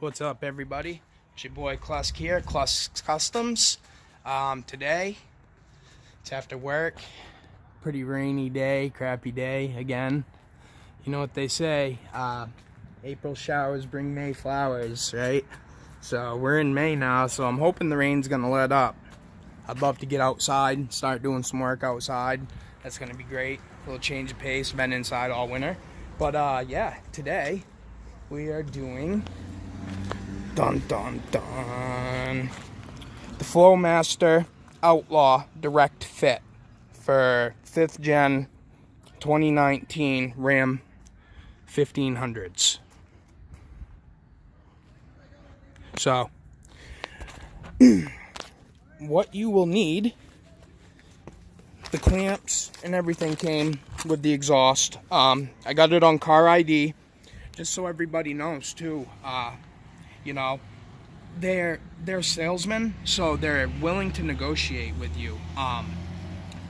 What's up, everybody? It's your boy Klusk here, Klusk Customs. Today, it's after work. Pretty rainy day, crappy day again. You know what they say, April showers bring May flowers, right? So we're in May now, so I'm hoping the rain's gonna let up. I'd love to get outside and start doing some work outside. That's gonna be great. A little change of pace, been inside all winter. But yeah, today we are doing the Flowmaster Outlaw Direct Fit for 5th Gen 2019 Ram 1500s. So, what you will need, the clamps and everything came with the exhaust. I got it on car ID, just so everybody knows too. You know, they're salesmen, so they're willing to negotiate with you. I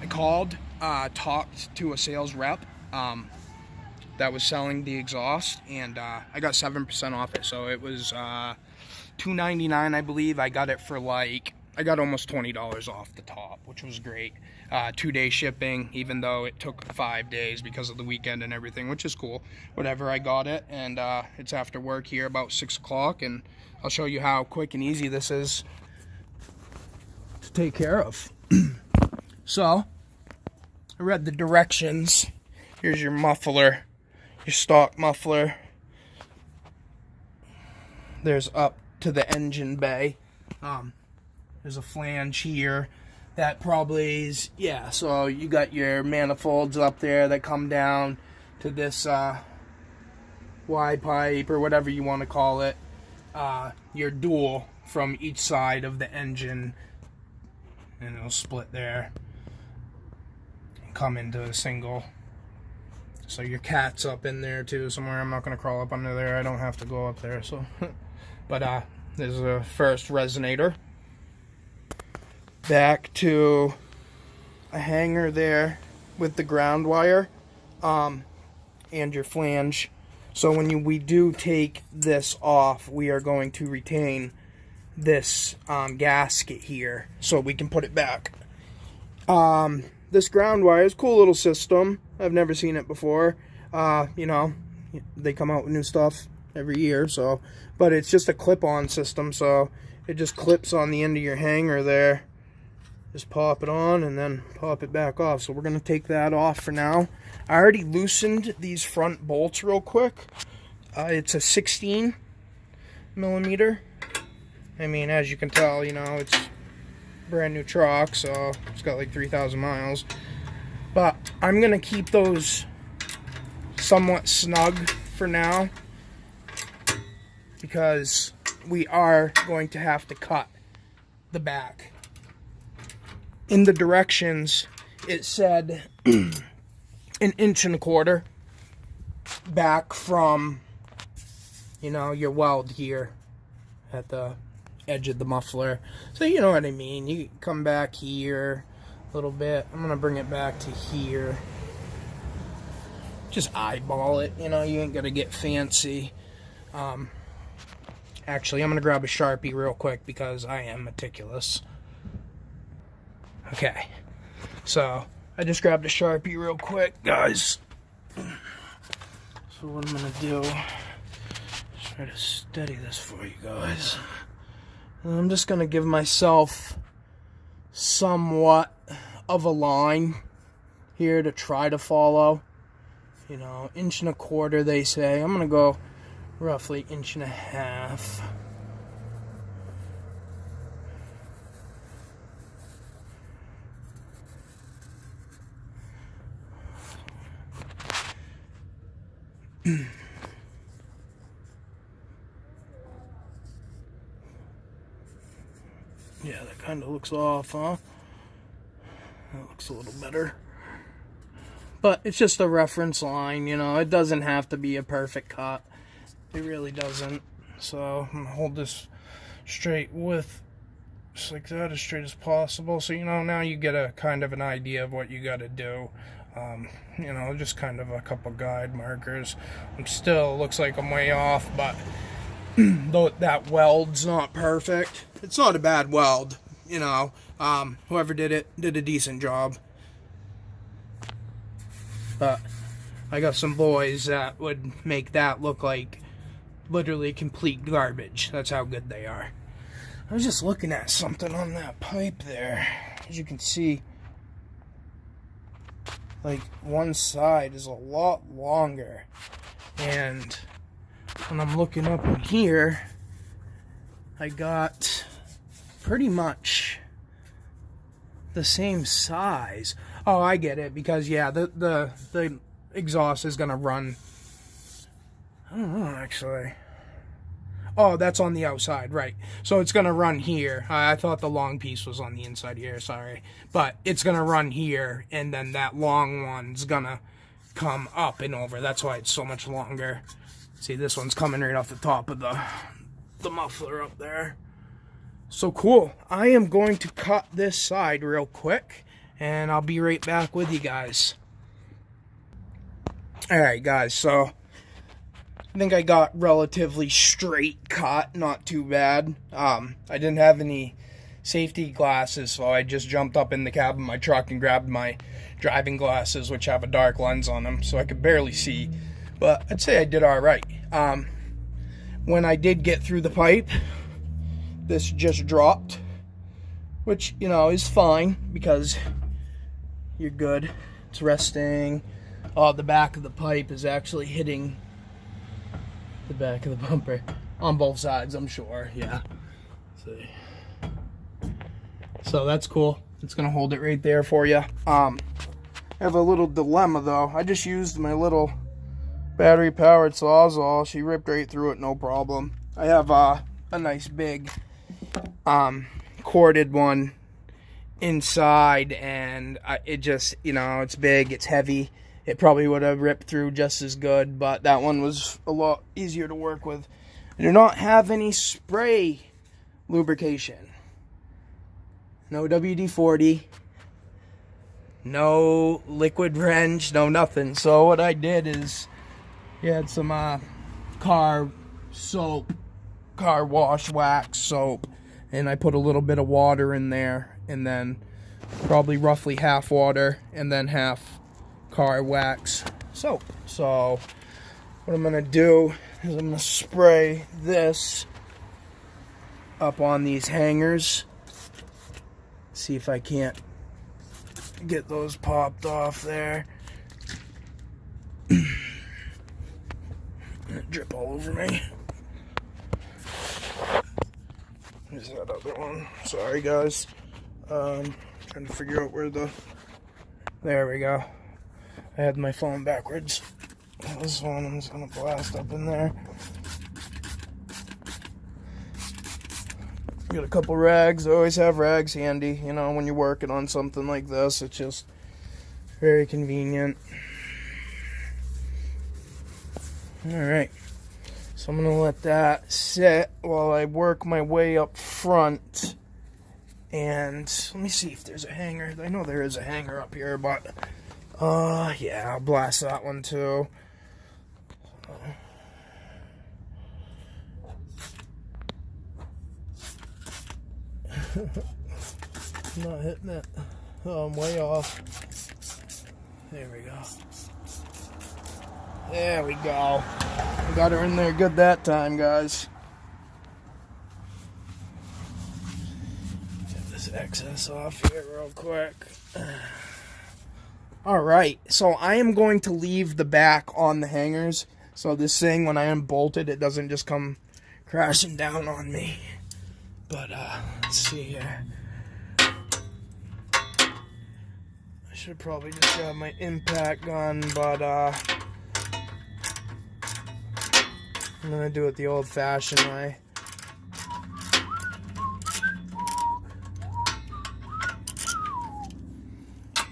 called, talked to a sales rep that was selling the exhaust, and I got 7% off it. So it was $2.99, I believe. I got it for I got almost $20 off the top, which was great. 2-day shipping, even though it took 5 days because of the weekend and everything, which is cool. Whatever, I got it, and it's after work here about 6 o'clock, and I'll show you how quick and easy this is to take care of. So, I read the directions. Here's your muffler, your stock muffler. There's up to the engine bay. There's a flange here that probably is, yeah, so you got your manifolds up there that come down to this Y pipe or whatever you want to call it. Your dual from each side of the engine, and it'll split there and come into a single. So your cat's up in there too somewhere. I'm not going to crawl up under there. I don't have to go up there. So, but there's a first resonator. Back to a hanger there with the ground wire and your flange. So when we do take this off, we are going to retain this gasket here so we can put it back. This ground wire is a cool little system. I've never seen it before. You know, they come out with new stuff every year, so, but it's just a clip-on system, so it just clips on the end of your hanger there. Just pop it on and then pop it back off. So we're going to take that off for now. I already loosened these front bolts real quick. It's a 16 millimeter. I mean, as you can tell, you know, it's a brand new truck, so it's got like 3,000 miles. But I'm going to keep those somewhat snug for now, because we are going to have to cut the back. In the directions, it said 1.25 inches back from, you know, your weld here at the edge of the muffler. So you know what I mean. You come back here a little bit. I'm going to bring it back to here. Just eyeball it. You know, you ain't going to get fancy. Actually, I'm going to grab a Sharpie real quick because I am meticulous. Okay, so I just grabbed a Sharpie real quick, guys. So what I'm gonna do is try to steady this for you guys. And I'm just gonna give myself somewhat of a line here to try to follow. You know, 1.25 inches they say. I'm gonna go roughly 1.5 inches. Yeah, that kind of looks off, huh? That looks a little better. But it's just a reference line, you know. It doesn't have to be a perfect cut. It really doesn't. So I'm going to hold this straight with, just like that, as straight as possible. So, you know, now you get a kind of an idea of what you got to do. You know, just kind of a couple guide markers. I'm still, looks like I'm way off, but though that weld's not perfect. It's not a bad weld, you know. Whoever did it did a decent job. But I got some boys that would make that look like literally complete garbage. That's how good they are. I was just looking at something on that pipe there. As you can see, like, one side is a lot longer. And when I'm looking up in here, I got pretty much the same size. Oh, I get it, because yeah, the exhaust is gonna run. I don't know, actually. Oh, that's on the outside, right. So it's gonna run here. I thought the long piece was on the inside here, sorry. But it's gonna run here, and then that long one's gonna come up and over. That's why it's so much longer. See, this one's coming right off the top of the muffler up there. So cool. I am going to cut this side real quick, and I'll be right back with you guys. Alright guys, so I think I got relatively straight cut, not too bad. I didn't have any safety glasses, so I just jumped up in the cab of my truck and grabbed my driving glasses, which have a dark lens on them, so I could barely see. But I'd say I did alright. When I did get through the pipe, this just dropped, which, you know, is fine because you're good. It's resting. Oh, the back of the pipe is actually hitting the back of the bumper on both sides, I'm sure. Yeah. See. So that's cool. It's gonna hold it right there for you. I have a little dilemma though. I just used my little battery powered Sawzall. She ripped right through it, no problem. I have a nice big corded one inside, and it just, you know, it's big, it's heavy. It probably would have ripped through just as good, but that one was a lot easier to work with. I do not have any spray lubrication. No WD-40. No liquid wrench, no nothing. So what I did is, you had some car soap, car wash wax soap, and I put a little bit of water in there, and then probably roughly half water, and then half car wax soap. So what I'm gonna do is I'm gonna spray this up on these hangers. See if I can't get those popped off there. Drip all over me. There's that other one. Sorry guys. Trying to figure out where there we go. I had my phone backwards. This one I'm just gonna blast up in there. Got a couple rags. I always have rags handy, you know, when you're working on something like this. It's just very convenient. Alright. So I'm gonna let that sit while I work my way up front. And let me see if there's a hanger. I know there is a hanger up here, but yeah, I'll blast that one too. I'm not hitting it. Oh, I'm way off. There we go. There we go. I got her in there good that time, guys. Get this excess off here real quick. Alright, so I am going to leave the back on the hangers, so this thing, when I unbolt it, it doesn't just come crashing down on me. But, let's see here. I should probably just grab my impact gun, but, I'm gonna do it the old-fashioned way.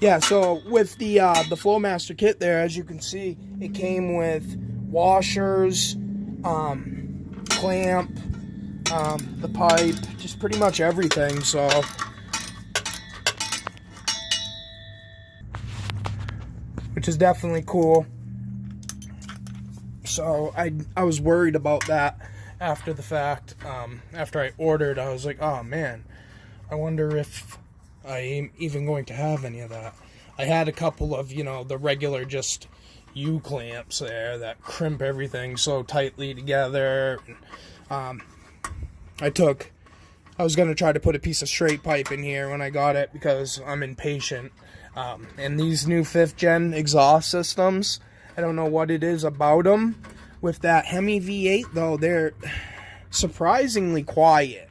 Yeah, so with the Flowmaster kit there, as you can see, it came with washers, clamp, the pipe, just pretty much everything, so which is definitely cool. So I was worried about that, after the fact. After I ordered, I was like, oh man, I wonder if I am even going to have any of that. I had a couple of, you know, the regular just U-clamps there that crimp everything so tightly together. I was going to try to put a piece of straight pipe in here when I got it because I'm impatient. And these new 5th gen exhaust systems, I don't know what it is about them. With that Hemi V8, though, they're surprisingly quiet.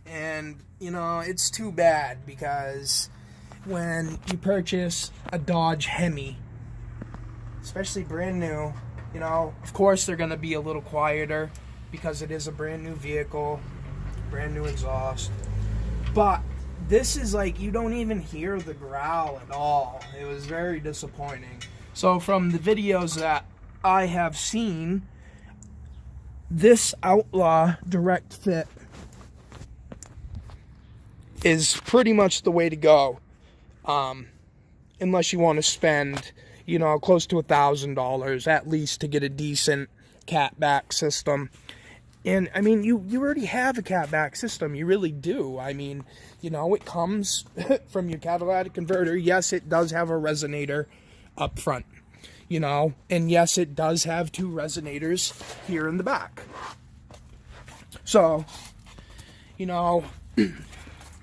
And, you know, it's too bad because when you purchase a Dodge Hemi, especially brand new, you know, of course they're going to be a little quieter because it is a brand new vehicle, brand new exhaust. But this is like, you don't even hear the growl at all. It was very disappointing. So from the videos that I have seen, this Outlaw direct fit is pretty much the way to go. Unless you want to spend, you know, close to $1,000 at least to get a decent catback system. And I mean, you already have a catback system. You really do. I mean, you know, it comes from your catalytic converter. Yes, it does have a resonator up front, you know, and yes, it does have 2 resonators here in the back. So, you know,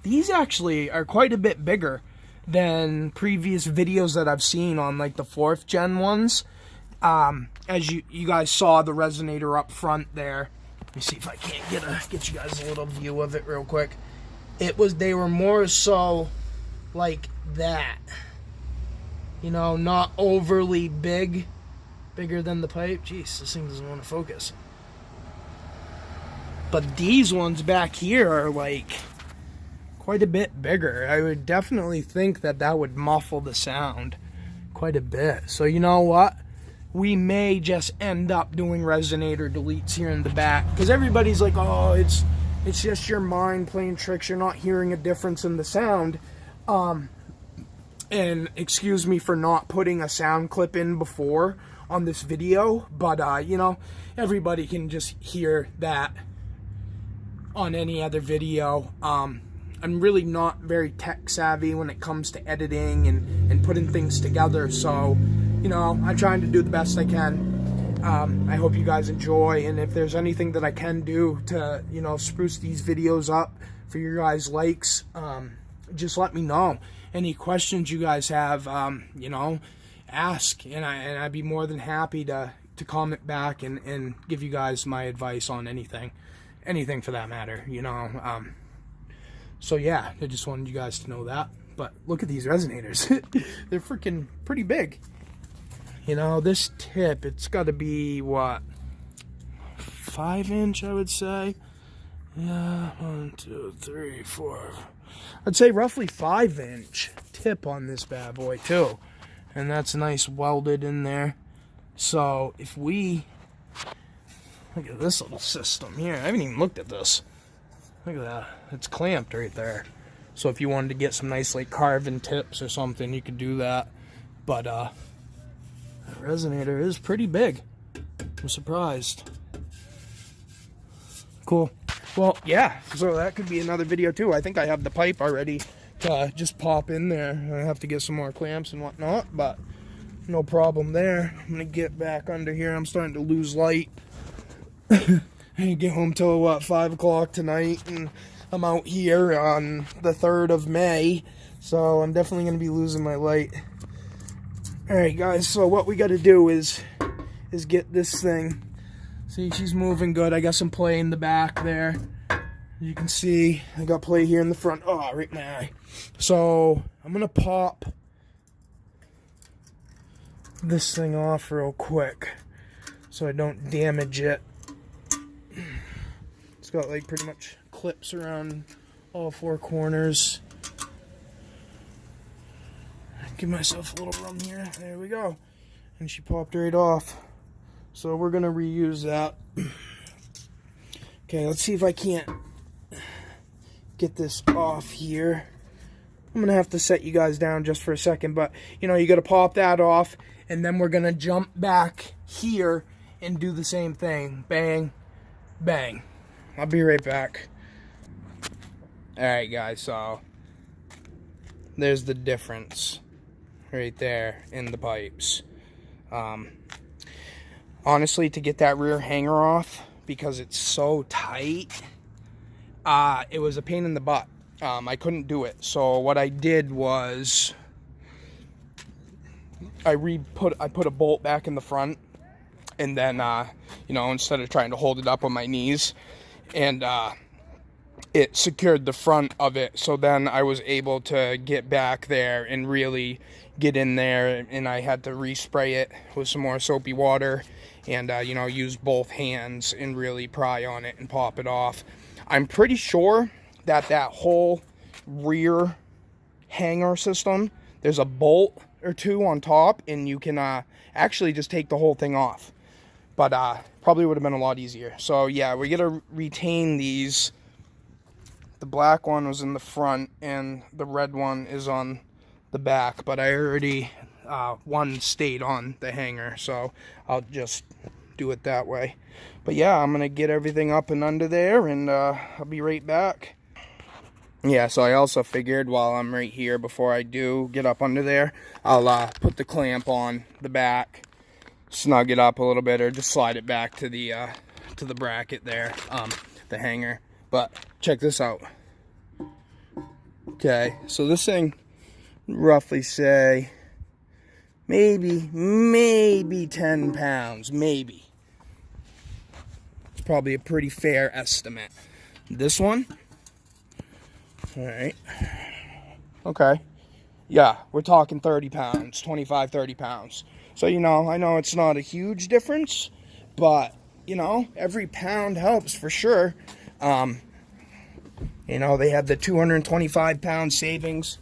these actually are quite a bit bigger than previous videos that I've seen on like the 4th gen ones. As you guys saw the resonator up front there. Let me see if I can't get you guys a little view of it real quick. They were more so like that. You know, not overly bigger than the pipe. Jeez, this thing doesn't want to focus. But these ones back here are like quite a bit bigger. I would definitely think that would muffle the sound quite a bit. So you know what? We may just end up doing resonator deletes here in the back. Because everybody's like, oh, it's just your mind playing tricks. You're not hearing a difference in the sound. And excuse me for not putting a sound clip in before on this video. But, you know, everybody can just hear that on any other video. I'm really not very tech savvy when it comes to editing and putting things together. So, you know, I'm trying to do the best I can. I hope you guys enjoy. And if there's anything that I can do to, you know, spruce these videos up for your guys' likes, just let me know. Any questions you guys have, you know, ask. And I'd be more than happy to comment back and give you guys my advice on anything for that matter, you know. So yeah, I just wanted you guys to know that. But look at these resonators. They're freaking pretty big. You know, this tip, it's got to be, what, 5-inch, I would say? Yeah, 1, 2, 3, 4. I'd say roughly 5-inch tip on this bad boy, too. And that's nice welded in there. So, if we... Look at this little system here. I haven't even looked at this. Look at that. It's clamped right there. So if you wanted to get some nice like carving tips or something, you could do that. But the resonator is pretty big. I'm surprised. Cool. Well, yeah. So that could be another video too. I think I have the pipe already to just pop in there. I have to get some more clamps and whatnot, but no problem there. I'm going to get back under here. I'm starting to lose light. I get home till, what, 5 o'clock tonight, and I'm out here on the 3rd of May, so I'm definitely going to be losing my light. Alright, guys, so what we got to do is get this thing. See, she's moving good. I got some play in the back there. You can see, I got play here in the front. Oh, right in my eye. So, I'm going to pop this thing off real quick so I don't damage it. It's got like pretty much clips around all 4 corners. Give myself a little room here. There we go. And she popped right off. So we're going to reuse that. Okay, let's see if I can't get this off here. I'm going to have to set you guys down just for a second. But, you know, you got to pop that off. And then we're going to jump back here and do the same thing. Bang. bang. I'll be right back. Alright guys, so there's the difference right there in the pipes. Honestly, to get that rear hanger off, because it's so tight, it was a pain in the butt. I couldn't do it. So what I did was I put a bolt back in the front, and then you know, instead of trying to hold it up on my knees, and it secured the front of it. So then I was able to get back there and really get in there, and I had to respray it with some more soapy water, and you know, use both hands and really pry on it and pop it off. I'm pretty sure that whole rear hanger system, there's a bolt or two on top, and you can actually just take the whole thing off. But probably would have been a lot easier. So yeah, we're gonna retain these. The black one was in the front, and the red one is on the back, but I already one stayed on the hanger, so I'll just do it that way. But yeah, I'm gonna get everything up and under there, and I'll be right back. Yeah, so I also figured while I'm right here, before I do get up under there, I'll put the clamp on the back, snug it up a little bit, or just slide it back to the bracket there, the hanger. But check this out. Okay, so this thing, roughly say, maybe 10 pounds, maybe. It's probably a pretty fair estimate. This one, all right, okay, yeah, we're talking 30 pounds, 25, 30 pounds. So, you know, I know it's not a huge difference, but, you know, every pound helps for sure. You know, they had the 225 pound savings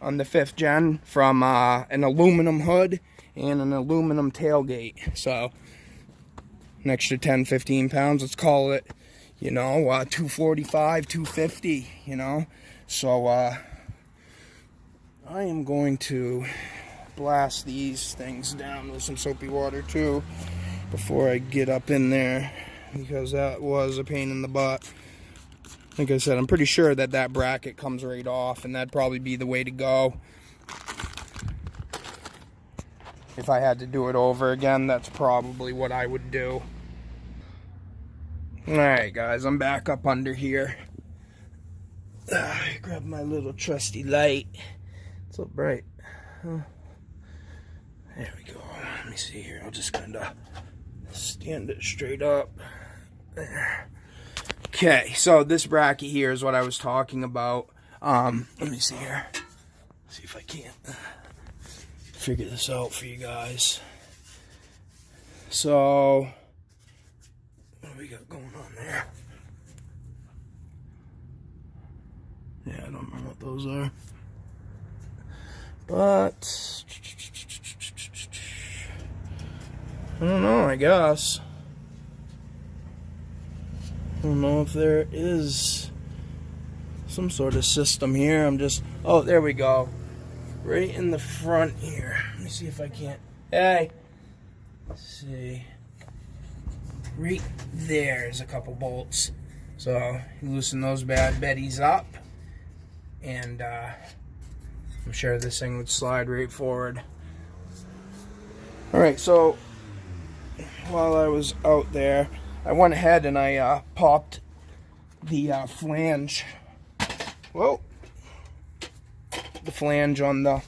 on the 5th gen from an aluminum hood and an aluminum tailgate. So, an extra 10, 15 pounds, let's call it, you know, 245, 250, you know. So, I am going to blast these things down with some soapy water too before I get up in there, because that was a pain in the butt. Like I said, I'm pretty sure that bracket comes right off, and that'd probably be the way to go. If I had to do it over again, that's probably what I would do. Alright guys, I'm back up under here. Grab my little trusty light. It's so bright. Huh. There we go. Let me see here. I'll just kind of stand it straight up. There. Okay, so this bracket here is what I was talking about. Let me see here. See if I can't figure this out for you guys. So, what do we got going on there? Yeah, I don't know what those are. But, I don't know, I guess. I don't know if there is some sort of system here. I'm just, oh, there we go. Right in the front here. Let me see if I can't, hey. Let's see. Right there's a couple bolts. So, you loosen those bad betties up. And, I'm sure this thing would slide right forward. Alright, so, while I was out there, I went ahead and I popped the flange. Whoa! The flange on the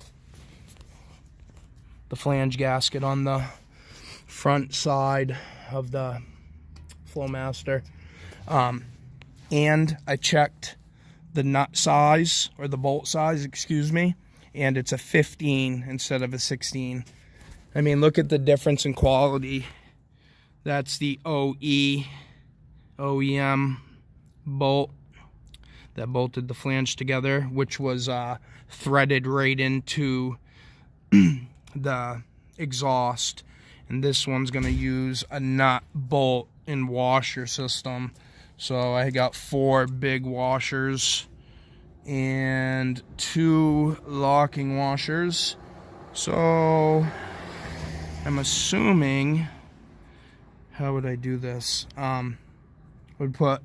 flange gasket on the front side of the Flowmaster. And I checked the nut size, or the bolt size, excuse me, and it's a 15 instead of a 16. I mean, look at the difference in quality. That's the OEM bolt that bolted the flange together, which was threaded right into the exhaust. And this one's going to use a nut, bolt, and washer system. So I got 4 big washers and 2 locking washers. So I'm assuming, how would I do this? would put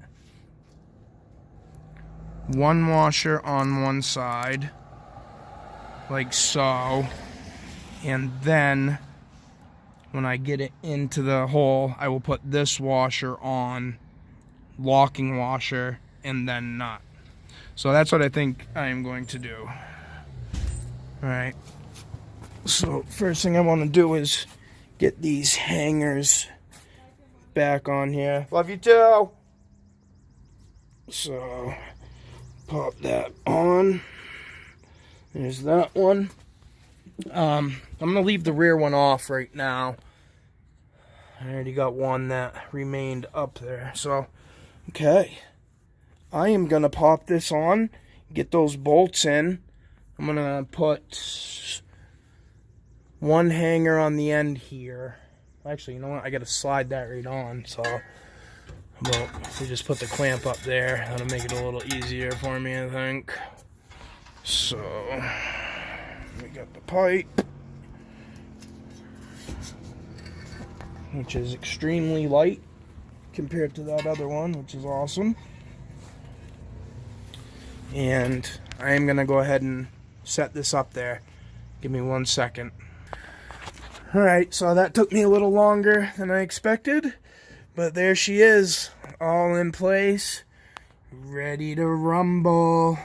one washer on one side, like so, and then when I get it into the hole, I will put this washer on, locking washer, and then nut. So that's what I think I am going to do. Alright, so first thing I want to do is get these hangers back on here. Love you too! So, pop that on. There's that one. I'm going to leave the rear one off right now. I already got one that remained up there. So, okay. I am going to pop this on, get those bolts in. I'm going to put one hanger on the end here. Actually, you know what? I got to slide that right on. So, well, if we just put the clamp up there, that'll make it a little easier for me, I think. So, we got the pipe, which is extremely light compared to that other one, which is awesome. And I am going to go ahead and set this up there. Give me 1 second. Alright, so that took me a little longer than I expected, but there she is, all in place, ready to rumble.